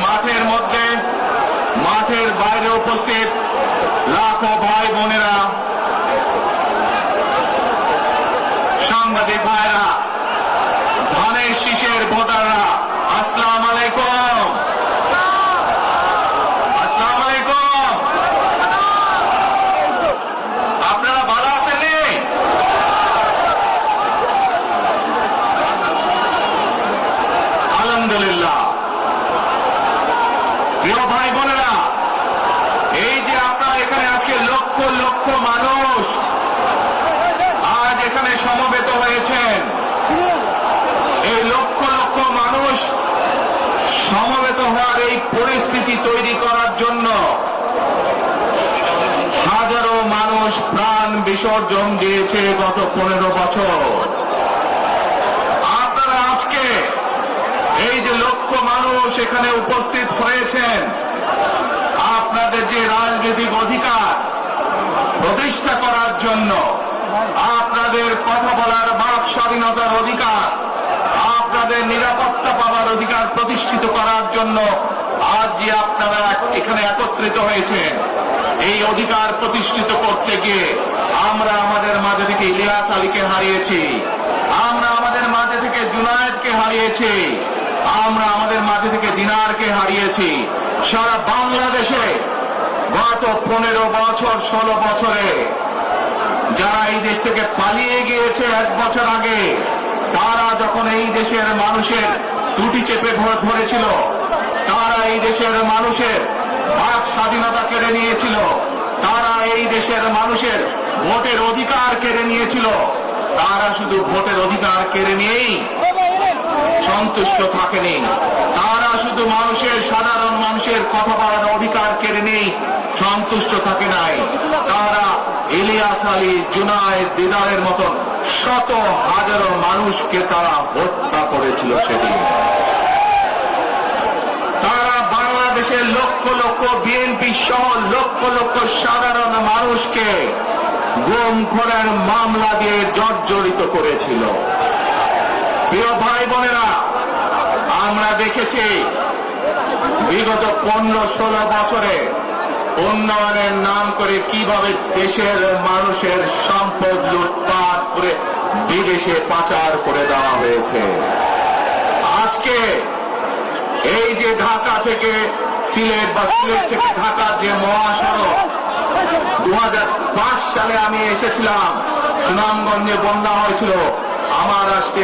মাঠের মধ্যে, মাঠের বাইরে উপস্থিত লাখো ভাই বোনেরা, সাংবাদিক ভাইরা, ধানের শীষের ভোটাররা, আসসালামু আলাইকুম। আসসালামু আলাইকুম। আপনারা ভালো আছেন? আলহামদুলিল্লাহ। প্রিয় ভাই বোনেরা, এই যে আপনারা এখানে আজকে লক্ষ লক্ষ মানুষ আজ এখানে সমবেত হয়েছেন, এই লক্ষ লক্ষ মানুষ সমবেত হওয়ার এই পরিস্থিতি তৈরি করার জন্য হাজারো মানুষ প্রাণ বিসর্জন দিয়েছে গত 15 বছর। আপনারা আজকে এই যে লক্ষ মানুষ এখানে উপস্থিত হয়েছেন, আপনাদের যে রাজনৈতিক অধিকার প্রতিষ্ঠা করার জন্য, আপনাদের কথা বলার বাক স্বাধীনতার অধিকার, আপনাদের নিরাপত্তা পাওয়ার অধিকার প্রতিষ্ঠিত করার জন্য আজ যে আপনারা এখানে একত্রিত হয়েছেন, এই অধিকার প্রতিষ্ঠিত করতে গিয়ে আমরা আমাদের মাঝে থেকে ইলিয়াস আলীকে হারিয়েছি, আমরা আমাদের মাঝে থেকে জুনায়েদকে হারিয়েছি, আমরা আমাদের মাঝে থেকে দিনারকে হারিয়েছি। সারা বাংলাদেশে গত 15 বছর 16 বছরে যারা এই দেশ থেকে পালিয়ে গিয়েছে 1 বছর আগে, তারা যখন এই দেশের মানুষের টুটি চেপে ধরেছিল, তারা এই দেশের মানুষের বাক স্বাধীনতা কেড়ে নিয়েছিল, তারা এই দেশের মানুষের ভোটের অধিকার কেড়ে নিয়েছিল, তারা শুধু ভোটের অধিকার কেড়ে নিয়েই সন্তুষ্ট থাকেনি, তারা শুধু মানুষের, সাধারণ মানুষের কথা বলার অধিকার কেড়ে নেই সন্তুষ্ট থাকে নাই, তারা ইলিয়াস আলী, জুনায়েদ, দিদারের মতন শত হাজারো মানুষকে তারা হত্যা করেছিল সেদিন। তারা বাংলাদেশের লক্ষ লক্ষ বিএনপি সহ লক্ষ লক্ষ সাধারণ মানুষকে গুম খুনের মামলা দিয়ে জর্জরিত করেছিল। প্রিয় ভাই বোনেরা, আমরা দেখেছি বিগত 15-16 বছরে উন্নয়নের নাম করে কিভাবে দেশের মানুষের সম্পদ লুটপাট করে বিদেশে পাচার করে দেওয়া হয়েছে। আজকে এই যে ঢাকা থেকে সিলেট বা সিলেট থেকে ঢাকার যে মহাসড়ক, 2005 সালে আমি এসেছিলাম, সুনামগঞ্জে বন্যা হয়েছিল, আমার আসতে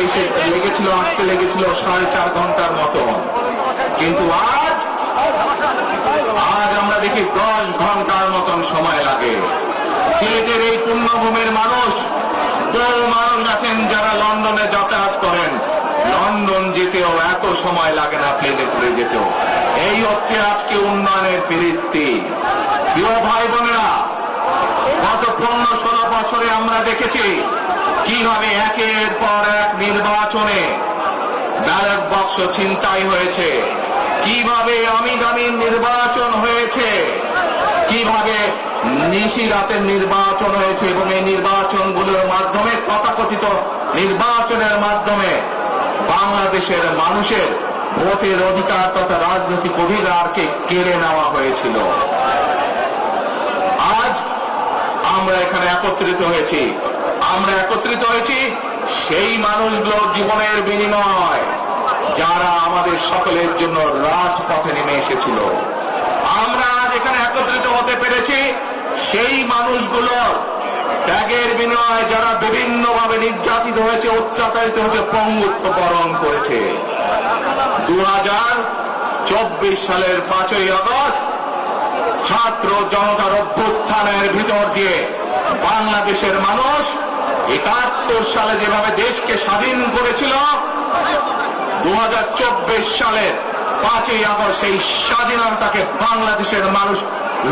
লেগেছিল 4.5 ঘন্টার মতো, কিন্তু আজ আমরা দেখি 10 ঘন্টার মতন সময় লাগে। সিলেটের এই পুণ্যভূমির মানুষ, বহু মানুষ আছেন যারা লন্ডনে যাতায়াত করেন, লন্ডন যেতেও এত সময় লাগে না প্লেনে করে যেতেও। এই হচ্ছে আজকে উন্নয়নের ফিরিস্তি। প্রিয় ভাই বোনেরা, গত 15-16 বছরে আমরা দেখেছি কিভাবে একের পর এক নির্বাচনে ব্যালট বাক্স ছিনতাই হয়েছে, কিভাবে আমির নির্বাচন হয়েছে, কিভাবে নিশি রাতের নির্বাচন হয়েছে, এবং এই নির্বাচনগুলোর মাধ্যমে, তথাকথিত নির্বাচনের মাধ্যমে বাংলাদেশের মানুষের ভোটের অধিকার তথা রাজনৈতিক অধিকারকে কেড়ে নেওয়া হয়েছিল। আজ আমরা এখানে একত্রিত হয়েছি, সেই মানুষগুলোর জীবনের বিনিময় যারা আমাদের সকলের জন্য রাজপথে নেমে এসেছিল। আমরা আজ এখানে একত্রিত হতে পেরেছি সেই মানুষগুলোর ত্যাগের বিনিময়ে যারা বিভিন্নভাবে নির্যাতিত হয়েছে, অত্যাচারিত হয়েছে, পঙ্গুত্ব বরণ করেছে। 2024 সালের 5ই আগস্ট ছাত্র জনতার অভ্যুত্থানের ভিতর দিয়ে বাংলাদেশের মানুষ 71 সালে যেভাবে দেশকে স্বাধীন করেছিল, 2024 সালের 5ই আগস্ট সেই স্বাধীনতাকে বাংলাদেশের মানুষ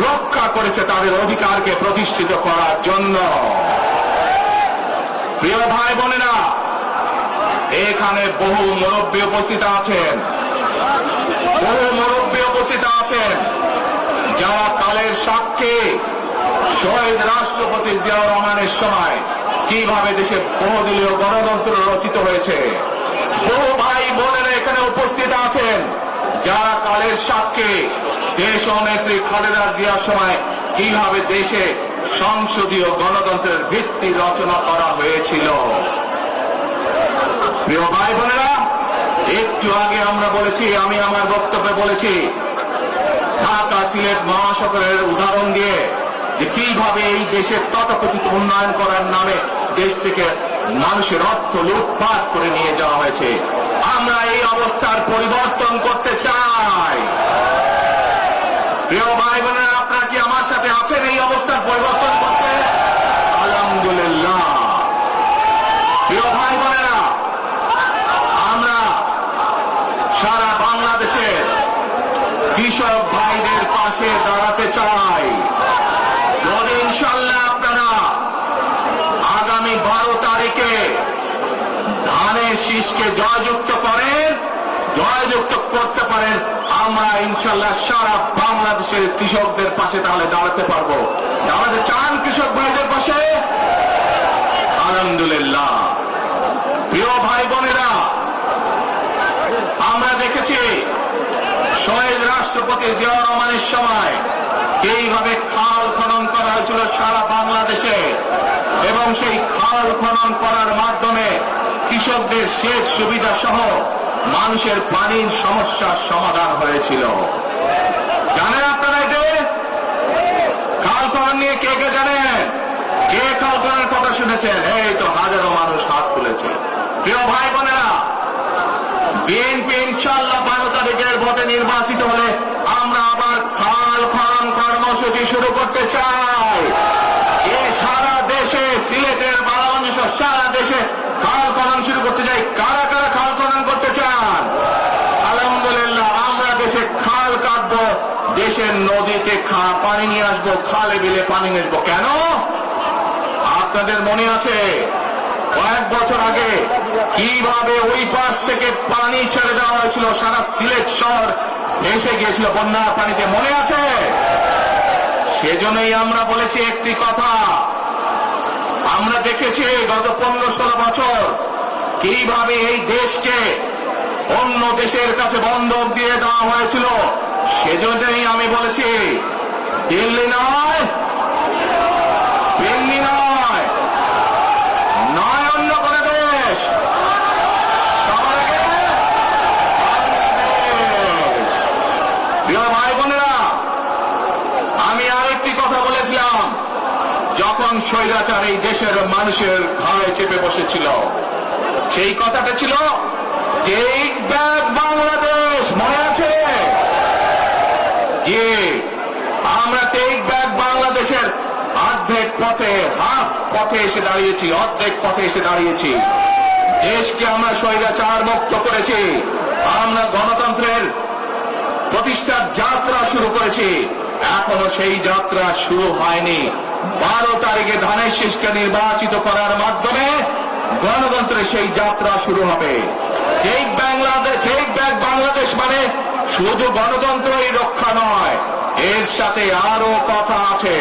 রক্ষা করেছে তাদের অধিকারকে প্রতিষ্ঠিত করার জন্য। প্রিয় ভাই বোনেরা, এখানে বহু মুরব্বী উপস্থিত আছেন, যারা কালের সাক্ষী শহীদ রাষ্ট্রপতি জিয়াউর রহমানের সময় কিভাবে দেশে বহুদলীয় গণতন্ত্র রচিত হয়েছে। বহু ভাই বোনেরা এখানে উপস্থিত আছেন যারা কালের সাক্ষী দেশ ও নেত্রী খালেদা জিয়ার সময় কিভাবে দেশে সংসদীয় গণতন্ত্রের ভিত্তি রচনা করা হয়েছিল। প্রিয় ভাই বোনেরা, একটু আগে আমরা বলেছি, আমি আমার বক্তব্যে বলেছি, ঢাকা সিলেট মহাসড়কের উদাহরণ দিয়ে যে কিভাবে এই দেশের তথাকথিত উন্নয়ন করার নামে দেশ থেকে মানুষের অর্থ লুটপাট করে নিয়ে যাওয়া হয়েছে। আমরা এই অবস্থার পরিবর্তন করতে চাই। প্রিয় ভাই বোনেরা, আপনারা কি আমার সাথে আছেন এই অবস্থার পরিবর্তন করতে? আলহামদুলিল্লাহ। প্রিয় ভাই বোনেরা, আমরা সারা বাংলাদেশের কৃষক ভাইদের পাশে দাঁড়াতে চাই। যদি ইনশাল্লাহ আপনারা আগামী 12 তারিখে ধানের শীষকে জয়যুক্ত করতে পারেন, আমরা ইনশাল্লাহ সারা বাংলাদেশের কৃষকদের পাশে তাহলে দাঁড়াতে পারবো। দাঁড়াতে চান কৃষক ভাইদের পাশে? আলহামদুলিল্লাহ। প্রিয় ভাই বোনেরা, আমরা দেখেছি শহীদ রাষ্ট্রপতি জিয়াউর রহমানের সময় এইভাবে খাল খনন করা হয়েছিল সারা বাংলাদেশে, এবং সেই খাল খনন করার মাধ্যমে কৃষকদের সেচ সুবিধা সহ মানুষের পানির সমস্যার সমাধান হয়েছিল। জানেন আপনারা এতে খাল খনন নিয়ে কে কে জানেন? কে খাল খননের কথা শুনেছেন? এই তো হাজারো মানুষ হাত তুলেছে। প্রিয় ভাই বোনেরা, বিএনপি ইনশাআল্লাহ 12 তারিখের ভোটে নির্বাচিত হলে আমরা আবার খাল খনন কর্মসূচি শুরু করতে চাই। সারা দেশে, সিলেটের বাংলাদেশ সারা দেশে খাল খনন শুরু করতে চাই। কারা কারা খাল খনন করতে চান? আলহামদুলিল্লাহ। আমরা দেশে খাল কাটবো, দেশের নদীতে পানি নিয়ে আসবো, খালে বিলে পানি নিয়ে আসবো। কেন? আপনাদের মনে আছে কয়েক বছর আগে কিভাবে ওই পাশ থেকে পানি ছেড়ে দেওয়া হয়েছিল, সারা সিলেট শহর ভেসে গিয়েছিল বন্যার পানিতে, মনে আছে? সেজন্যই আমরা বলেছি একটি কথা, আমরা দেখেছি গত 15-16 বছর কিভাবে এই দেশকে অন্য দেশের কাছে বন্ধক দিয়ে দেওয়া হয়েছিল। সেজন্যই আমি বলেছি দিল্লি নয়, দিল্লি নয়, নয় অন্য কোন দেশ, সবার আগে বাংলাদেশ। প্রিয় ভাই বোনেরা, আমি আরেকটি কথা বলেছিলাম, যখন স্বৈরাচার এই দেশের মানুষের ঘাড়ে চেপে বসেছিল, সেই কথাটা ছিল টেক ব্যাক বাংলাদেশ। মনে আছে? যে আমরা টেক ব্যাক বাংলাদেশের অর্ধেক পথে, হাফ পথে এসে দাঁড়িয়েছি, অর্ধেক পথে এসে দাঁড়িয়েছি। দেশকে আমরা স্বৈরাচার মুক্ত করেছি, আমরা গণতন্ত্রের প্রতিষ্ঠার যাত্রা শুরু করেছি। এখনো সেই যাত্রা শুরু হয়নি। 12 তারিখে ধানের শীষকে নির্বাচিত করার মাধ্যমে গণতন্ত্রের সেই যাত্রা শুরু হবে। টেক ব্যাক বাংলাদেশ মানে শুধু গণতন্ত্রই রক্ষা নয়, এর সাথে আরো কথা আছে।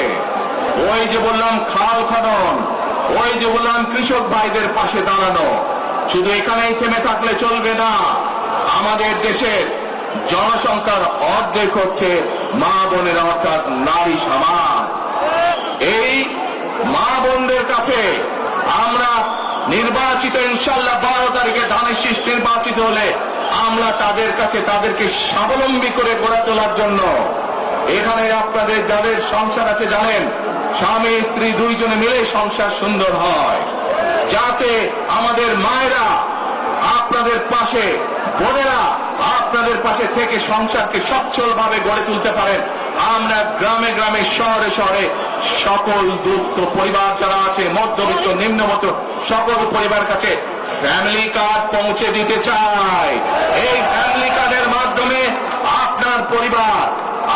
ওই যে বললাম খাল খনন, ওই যে বললাম কৃষক ভাইদের পাশে দাঁড়ানো, শুধু এখানেই থেমে থাকলে চলবে না। আমাদের দেশের জনসংখ্যার অর্ধেক হচ্ছে মা বোনেরা, অর্থাৎ নারী সমাজ। এই মা বোনদের কাছে আমরা নির্বাচিত, ইনশাল্লাহ 12 তারিখে ধানের শীষ নির্বাচিত হলে আমরা তাদের কাছে তাদেরকে স্বাবলম্বী করে গড়ে তোলার জন্য, এখানে আপনাদের যাদের সংসার আছে জানেন, স্বামী স্ত্রী দুইজনে মিলে সংসার সুন্দর হয়, যাতে আমাদের মায়েরা আপনাদের পাশে, বোনেরা আপনাদের পাশে থেকে সংসারকে সচ্ছল ভাবে গড়ে তুলতে পারেন। আমরা গ্রামে গ্রামে, শহরে শহরে সকল দুস্থ পরিবার যারা আছে, মধ্যবিত্ত নিম্নমধ্য সকল পরিবার কাছে ফ্যামিলি কার্ড পৌঁছে দিতে চাই। এই ফ্যামিলি কার্ডের মাধ্যমে আপনার পরিবার,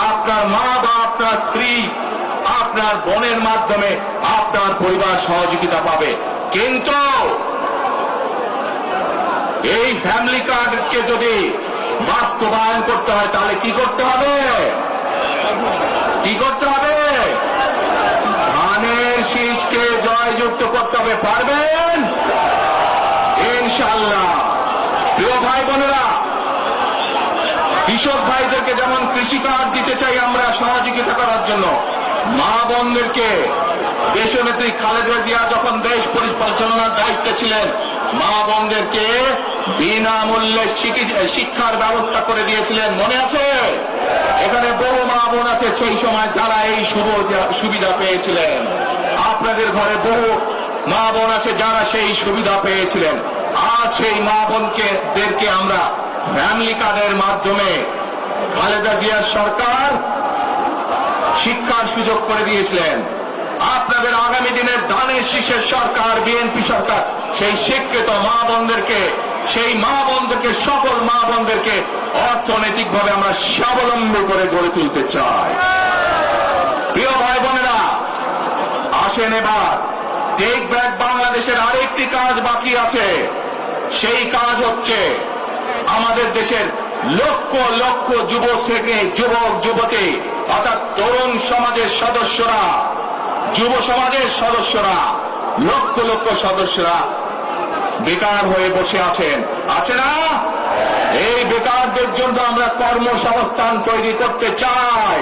আপনার মা বা আপনার স্ত্রী, আপনার বোনের মাধ্যমে আপনার পরিবার সহযোগিতা পাবে। কিন্তু এই ফ্যামিলি কার্ডকে যদি বাস্তবায়ন করতে হয় তাহলে কি করতে হবে? কি করতে হবে? ধানের শীষকে জয়যুক্ত করতে হবে। পারবেন ইনশাআল্লাহ। প্রিয় ভাই বোনেরা, কৃষক ভাইদেরকে যেমন কৃষি কার্ড দিতে চাই আমরা সহযোগিতা করার জন্য, মা বোনদেরকে দেশনেত্রী খালেদা জিয়া যখন দেশ পরিচালনার দায়িত্বে ছিলেন মা বোনদেরকে বিনামূল্যে শিক্ষার ব্যবস্থা করে দিয়েছিলেন, মনে আছে? এখানে বহু মা বোন আছে সেই সময় যারা এই সুবিধা পেয়েছিলেন। আপনাদের ঘরে বহু মা বোন আছে যারা সেই সুবিধা পেয়েছিলেন। আজ সেই মা বোনদেরকে আমরা ফ্যামিলি কার্ডের মাধ্যমে খালেদা জিয়ার সরকার শিক্ষার সুযোগ করে দিয়েছিলেন। আপনাদের আগামী দিনের ধানের শীষের সরকার, বিএনপি সরকার সেই শিক্ষিত মা বোনদেরকে, সকল মা বোনদেরকে অর্থনৈতিকভাবে আমরা স্বাবলম্বী করে গড়ে তুলতে চাই। প্রিয় ভাই বোনেরা, আসেন এবার টেক ব্যাক বাংলাদেশের আরেকটি কাজ বাকি আছে। সেই কাজ হচ্ছে আমাদের দেশের লক্ষ লক্ষ যুবক যুবতী অর্থাৎ তরুণ সমাজের সদস্যরা, যুব সমাজের সদস্যরা, লক্ষ লক্ষ সদস্যরা বেকার হয়ে বসে আছেন, আছে না? এই বেকারদের জন্য আমরা কর্মসংস্থান তৈরি করতে চাই।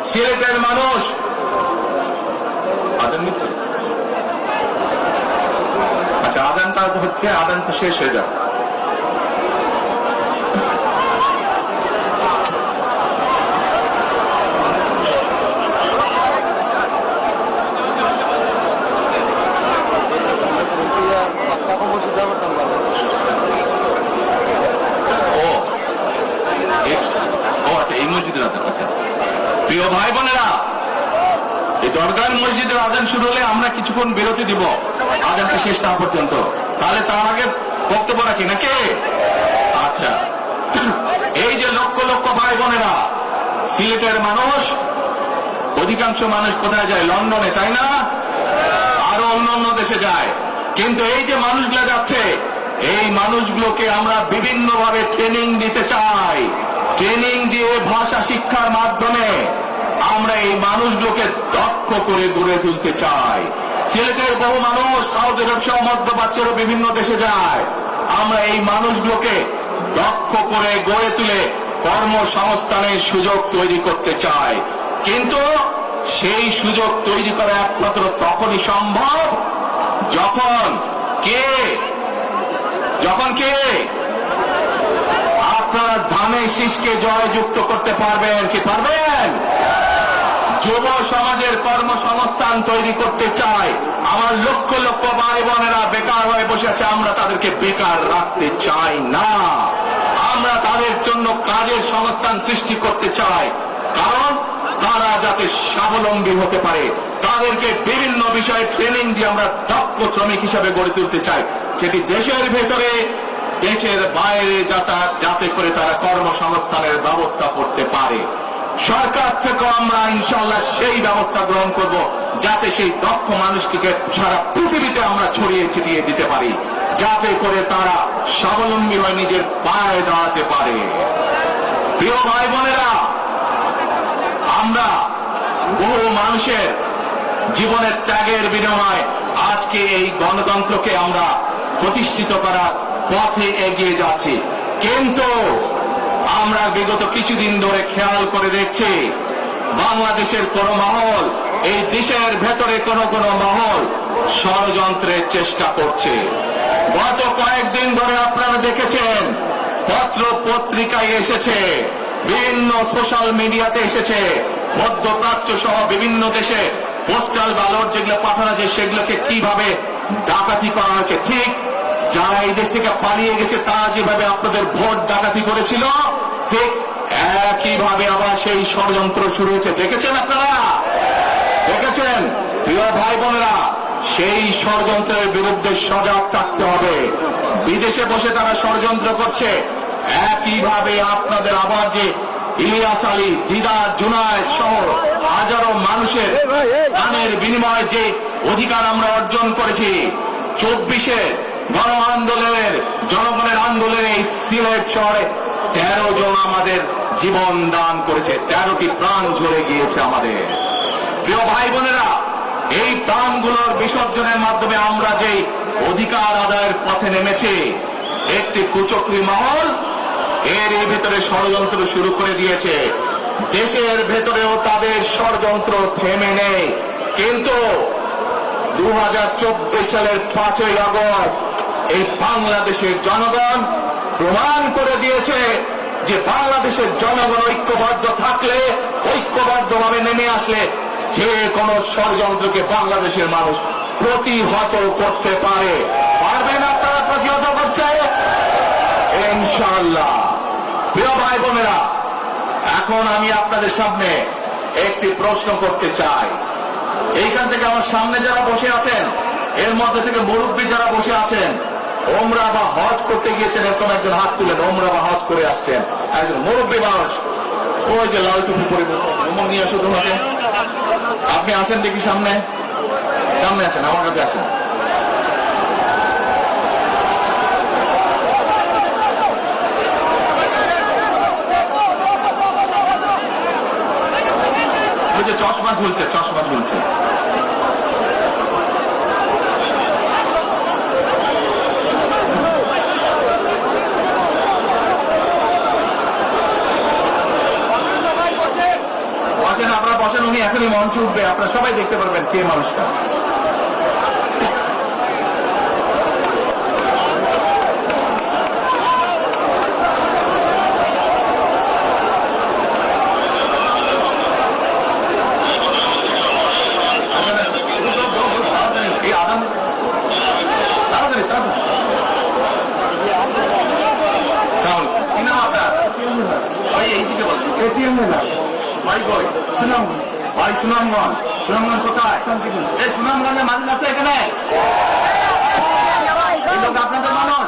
সিলেটের মানুষ আদান নিচ্ছে, আচ্ছা আদানটা হচ্ছে, আদানটা শেষ হয়ে যাক। প্রিয় ভাই বোনেরা, এই দরগার মসজিদের আজান শুরু হলে আমরা কিছুক্ষণ বিরতি দিব আজানটা শেষ না পর্যন্ত, তাহলে তার আগে বক্তব্য রাখি নাকি? আচ্ছা, এই যে লক্ষ লক্ষ ভাই বোনেরা, সিলেটের মানুষ, অধিকাংশ মানুষ কোথায় যায়? লন্ডনে, তাই না? আরো অন্য অন্য দেশে যায়। কিন্তু এই যে মানুষগুলো যাচ্ছে, এই মানুষগুলোকে আমরা বিভিন্নভাবে ট্রেনিং দিতে চাই। ট্রেনিং দিয়ে ভাষা শিক্ষার মাধ্যমে আমরা এই মানুষগুলোকে দক্ষ করে গড়ে তুলতে চাই। সিলেটের বহু মানুষ সাউদি আরব সহ মধ্যপ্রাচ্যেরও বিভিন্ন দেশে যায়। আমরা এই মানুষগুলোকে দক্ষ করে গড়ে তুলে কর্মসংস্থানের সুযোগ তৈরি করতে চাই। কিন্তু সেই সুযোগ তৈরি করা একমাত্র তখনই সম্ভব যখন কে আপনারা ধানের শীষকে জয়যুক্ত করতে পারবেন। কি পারবেন? যুব সমাজের কর্মসংস্থান তৈরি করতে চাই। আমার লক্ষ লক্ষ ভাই বোনেরা বেকার হয়ে বসে আছে, আমরা তাদেরকে বেকার রাখতে চাই না। আমরা তাদের জন্য কাজের সংস্থান সৃষ্টি করতে চাই, কারণ তারা যাতে স্বাবলম্বী হতে পারে। তাদেরকে বিভিন্ন বিষয়ে ট্রেনিং দিয়ে আমরা দক্ষ শ্রমিক হিসাবে গড়ে তুলতে চাই, সেটি দেশের ভেতরে, দেশের বাইরে, যাতে করে তারা কর্মসংস্থানের ব্যবস্থা করতে পারে। সরকার থেকেও আমরা ইনশাআল্লাহ সেই ব্যবস্থা গ্রহণ করব, যাতে সেই দক্ষ মানুষটিকে সারা পৃথিবীতে আমরা ছড়িয়ে ছিটিয়ে দিতে পারি, যাতে করে তারা স্বাবলম্বী হয়ে নিজের পায়ে দাঁড়াতে পারে। প্রিয় ভাই বোনেরা, আমরা বহু মানুষের জীবনের ত্যাগের বিনিময়ে আজকে এই গণতন্ত্রকে আমরা প্রতিষ্ঠিত করার পথে এগিয়ে যাচ্ছি। কিন্তু আমরা বিগত কিছুদিন ধরে খেয়াল করে দেখছি, বাংলাদেশের কোন মহল, এই দেশের ভেতরে কোন মহল ষড়যন্ত্রের চেষ্টা করছে। গত কয়েকদিন ধরে আপনারা দেখেছেন, পত্র পত্রিকায় এসেছে, বিভিন্ন সোশ্যাল মিডিয়াতে এসেছে, মধ্যপ্রাচ্য সহ বিভিন্ন দেশে পোস্টাল ব্যালট যেগুলো পাঠানো আছে সেগুলোকে কিভাবে ডাকাতি করা হয়েছে। ঠিক যারা এই দেশ থেকে পালিয়ে গেছে তারা যেভাবে আপনাদের ভোট ডাকাতি করেছিল, ঠিক একইভাবে আবার সেই ষড়যন্ত্র শুরু হয়েছে। দেখেছেন আপনারা? দেখেছেন? প্রিয় ভাই বোনেরা, সেই ষড়যন্ত্রের বিরুদ্ধে সজাগ থাকতে হবে। বিদেশে বসে তারা ষড়যন্ত্র করছে, একইভাবে আপনাদের আবার যে ইলিয়াস আলী, দিদার, জুনায়েদ সহ হাজারো মানুষের প্রাণের বিনিময়ে যে অধিকার আমরা অর্জন করেছি, 24-এ গণ আন্দোলনের, জনগণের আন্দোলনে এই সিলেট শহরে 13 জন আমাদের জীবন দান করেছে, 13টি প্রাণ ঝরে গিয়েছে আমাদের। প্রিয় ভাই বোনেরা, এই প্রাণগুলোর বিসর্জনের মাধ্যমে আমরা যে অধিকার আদায়ের পথে নেমেছি, একটি কুচক্রী মহল এরই ভিতরে ষড়যন্ত্র শুরু করে দিয়েছে। দেশের ভেতরেও তাদের ষড়যন্ত্র থেমে নেই। কিন্তু 2024 সালের 5ই আগস্ট এই বাংলাদেশের জনগণ প্রমাণ করে দিয়েছে যে বাংলাদেশের জনগণ ঐক্যবদ্ধ থাকলে, ঐক্যবদ্ধভাবে নেমে আসলে যে কোনো ষড়যন্ত্রকে বাংলাদেশের মানুষ প্রতিহত করতে পারে। পারবেন আপনারা প্রতিহত করতে? ইনশাআল্লাহ। প্রিয় ভাই বোনেরা, এখন আমি আপনাদের সামনে একটি প্রশ্ন করতে চাই। এইখান থেকে আমার সামনে যারা বসে আছেন, এর মধ্যে থেকে মুরব্বী যারা বসে আছেন, ওমরা বা হজ করতে গিয়েছেন, এরকম একজন হাত তুলেন। ওমরা বা হজ করে আসছেন একজন মুরব্বী মানুষ, ওই যে লাল টুপি পরে নিয়ে আসো তোমাকে। আপনি আসেন দেখি সামনে, সামনে আসেন, আমার কাছে আসেন। ওই যে চশমা ঝুলছে, চশমা ঝুলছে। বসেন, আপনারা বসেন, উনি এখনই মঞ্চে উঠবে, আপনারা সবাই দেখতে পারবেন কে মানুষটা। সুনামগঞ্জ। সুনামগঞ্জ কোথায়? এই সুনামগঞ্জের মানুষ আছে এখানে? এই লোক আপনাদের মানুষ?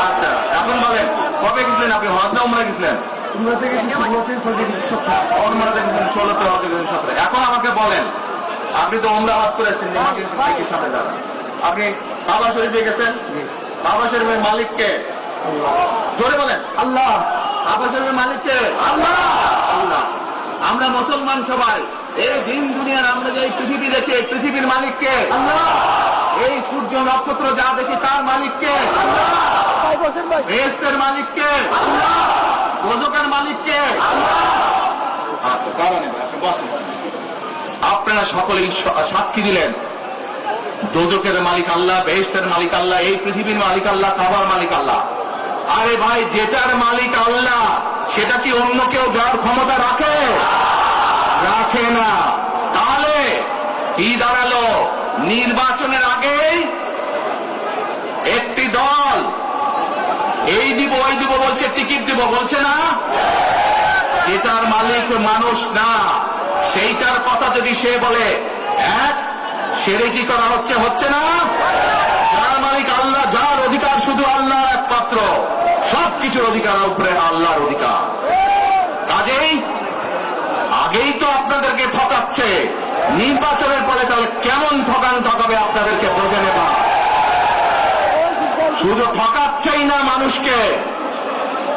আচ্ছা, এখন বলেন কবে গেছিলেন আপনি? হজ না উমরা গেছিলেন? উমরাতে গেছেন 16তে, হজে গেছেন 17। এখন আমাকে বলেন, আপনি তো উমরা হজ করে এসেছেন, সাথে যাবেন, আপনি কাবা শরীফে গেছেন, কাবা শরীফের মালিককে জোরে বলেন আল্লাহ। কাবা শরীফের মালিককে আল্লাহ। আল্লাহ। আমরা মুসলমান সবাই এই দিন দুনিয়ার আমরা যে পৃথিবী দেখি, এই পৃথিবীর মালিককে আল্লাহ। এই সূর্য নক্ষত্র যা দেখি তার মালিককে আল্লাহ। বেহেশতের মালিককে আল্লাহ। দোজখের মালিককে আল্লাহ। আচ্ছা, কারণ আপনারা সকলেই সাক্ষী দিলেন দোজখের মালিক আল্লাহ, বেহেশতের মালিক আল্লাহ, এই পৃথিবীর মালিক আল্লাহ, কাবার মালিক আল্লাহ। আরে ভাই, যেটার মালিক আল্লাহ সেটা কি অন্য কেউ দেওয়ার ক্ষমতা রাখে? রাখে না। তাহলে কি দাঁড়ালো? নির্বাচনের আগে একটি দল এই দিব ওই দিব বলছে, টিকিট দিব বলছে না? যেটার মালিক মানুষ না, সেইটার কথা যদি সে বলে, এক শিরকি করা হচ্ছে, হচ্ছে না? যার মালিক আল্লাহ, যার অধিকার শুধু আল্লাহর একমাত্র, সবকিছুর অধিকার উপরে আল্লাহর অধিকার। কাজেই আগেই তো আপনাদেরকে ঠকাচ্ছে, নির্বাচনের পরে তাহলে কেমন ঠকাবে আপনাদেরকে বোঝে নেবা। শুধু ঠকাচ্ছেই না মানুষকে,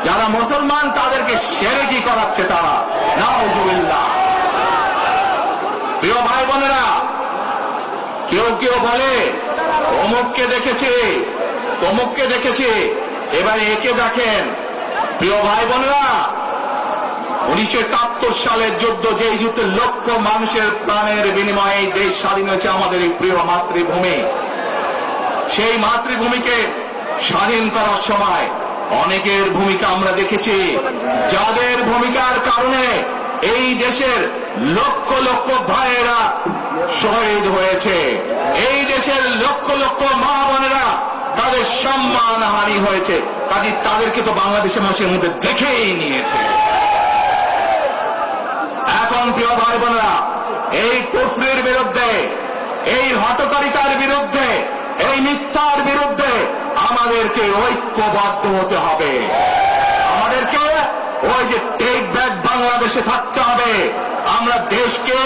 যারা মুসলমান তাদেরকে শিরকি করাচ্ছে তারা। নাউযুবিল্লাহ। প্রিয় ভাই বোনেরা, কেউ কেউ বলে অমুককে দেখেছে, তমুককে দেখেছে, এবারে একে দেখেন। প্রিয় ভাই বোনেরা, 1971 সালের যুদ্ধ, যে যুদ্ধে লক্ষ মানুষের প্রাণের বিনিময়ে এই দেশ স্বাধীন হয়েছে, আমাদের এই প্রিয় মাতৃভূমি, সেই মাতৃভূমিকে স্বাধীন করার সময় অনেকের ভূমিকা আমরা দেখেছি, যাদের ভূমিকার কারণে এই দেশের লক্ষ লক্ষ ভাইয়েরা শহীদ হয়েছে, এই দেশের লক্ষ লক্ষ মা বোনেরা তাদের সম্মান হানি হয়েছে। কাজে তাদেরকে তো বাংলাদেশের মানুষের মধ্যে দেখেই নিয়েছে। এখন প্রিয় ভাই বোনেরা, এই কুফরির বিরুদ্ধে, এই হঠকারিতার বিরুদ্ধে, এই মিথ্যার বিরুদ্ধে আমাদেরকে ঐক্যবদ্ধ হতে হবে। আমাদেরকে ওই যে টেক ব্যাক বাংলাদেশে থাকতে হবে। আমরা দেশকে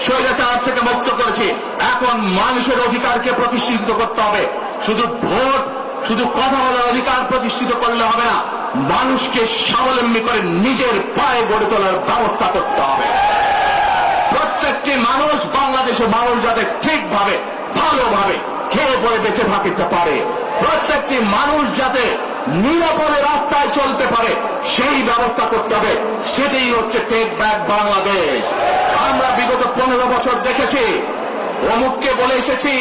স্বৈরাচার থেকে মুক্ত করেছি, এখন মানুষের অধিকারকে প্রতিষ্ঠিত করতে হবে। শুধু ভোট, শুধু কথা বলার অধিকার প্রতিষ্ঠিত করলে হবে না, মানুষকে স্বাবলম্বী করে নিজের পায়ে গড়ে তোলার ব্যবস্থা করতে হবে। প্রত্যেকটি মানুষ, বাংলাদেশের মানুষ যাতে ঠিকভাবে, ভালোভাবে খেয়ে পরে বেঁচে থাকতে পারে, প্রত্যেকটি মানুষ যাতে নিরাপদে রাস্তায় চলতে পারে সেই ব্যবস্থা করতে হবে। সেটাই হচ্ছে টেক ব্যাক বাংলাদেশ। আমরা বিগত 15 বছর দেখেছি, অমুককে বলে এসেছি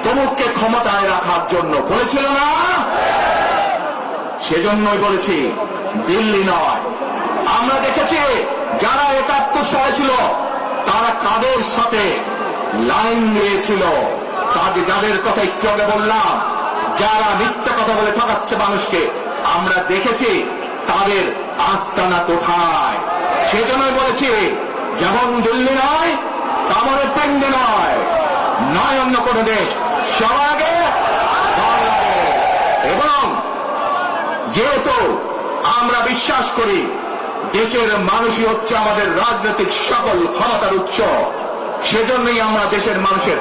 তমুককে ক্ষমতায় রাখার জন্য, বলেছিল না? সেজন্যই বলেছি দিল্লি নয়। আমরা দেখেছি যারা 71 সালে ছিল তারা কাদের সাথে লাইন দিয়েছিল, যাদের কথা একটু আগে বললাম, যারা মিথ্যা কথা বলে ঠকাচ্ছে মানুষকে, আমরা দেখেছি তাদের আস্তানা কোথায়। সেজন্যই বলেছি যেমন দিল্লি নয় তেমন পেন্ডে নয়, নয় অন্য কোন দেশ, সবার আগে বাংলাদেশ। এবং যেহেতু আমরা বিশ্বাস করি দেশের মানুষই হচ্ছে আমাদের রাজনৈতিক সকল ক্ষমতার উৎস, সেজন্যই আমরা দেশের মানুষের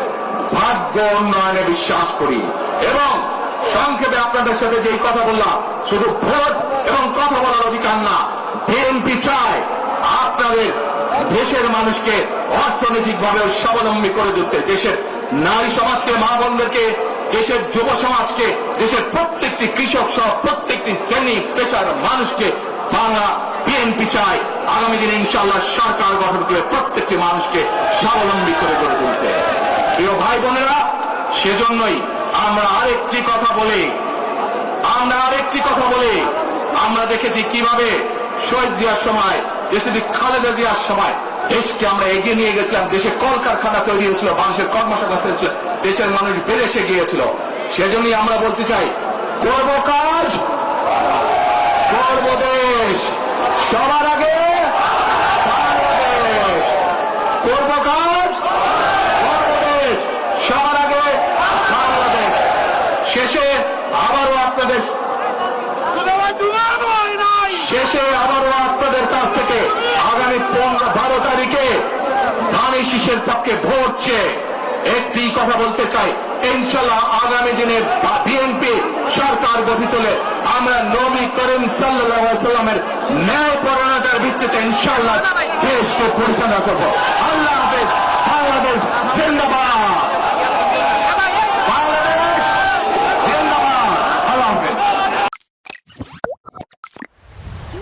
ভাগ্য উন্নয়নে বিশ্বাস করি। এবং সংক্ষেপে আপনাদের সাথে যেই কথা বললাম, শুধু ভোট এবং কথা বলার অধিকার না, বিএনপি চায় আপনাদের দেশের মানুষকে অর্থনৈতিকভাবে স্বাবলম্বী করে দিতে, দেশের নারী সমাজকে, মা বোনদেরকে, দেশের যুব সমাজকে, দেশের প্রত্যেকটি কৃষক সহ প্রত্যেকটি শ্রেণী পেশার মানুষকে বাংলা বিএনপি চায় আগামী দিনে ইনশাআল্লাহ সরকার গঠন করে প্রত্যেকটি মানুষকে স্বাবলম্বী করে গড়ে তুলতে। প্রিয় ভাই বোনেরা, সেজন্যই আমরা আরেকটি কথা বলি, আমরা দেখেছি কিভাবে শহীদ জিয়ার সময়, দেশে খালেদা জিয়ার সময় দেশকে আমরা এগিয়ে নিয়ে গেছিলাম। দেশে কলকারখানা তৈরি হয়েছিল, মানুষের কর্মসংস্থান ছিল, দেশের মানুষ বেড়েছে গিয়েছিল। সেজন্যই আমরা বলতে চাই, করব কাজ, করব দেশ, সবার আগে বাংলাদেশ। করব কাজ, করব দেশ, সবার আগে বাংলাদেশ। শেষে আবারও আপনাদের কাছ থেকে আগামী 12 তারিখে ধানের শীষের পক্ষে ভোট চেয়ে একটি কথা বলতে চাই, ইনশাআল্লাহ আগামী দিনে বিএনপি সরকার গঠিত হলে আমরা নবী করিম সাল্লাল্লাহু আলাইহি সাল্লামের ন্যায়পরায়ণতার ভিত্তিতে ইনশাআল্লাহ দেশকে পরিচালনা করব। আল্লাহ হাফেজ। বাংলাদেশ জিন্দাবাদ।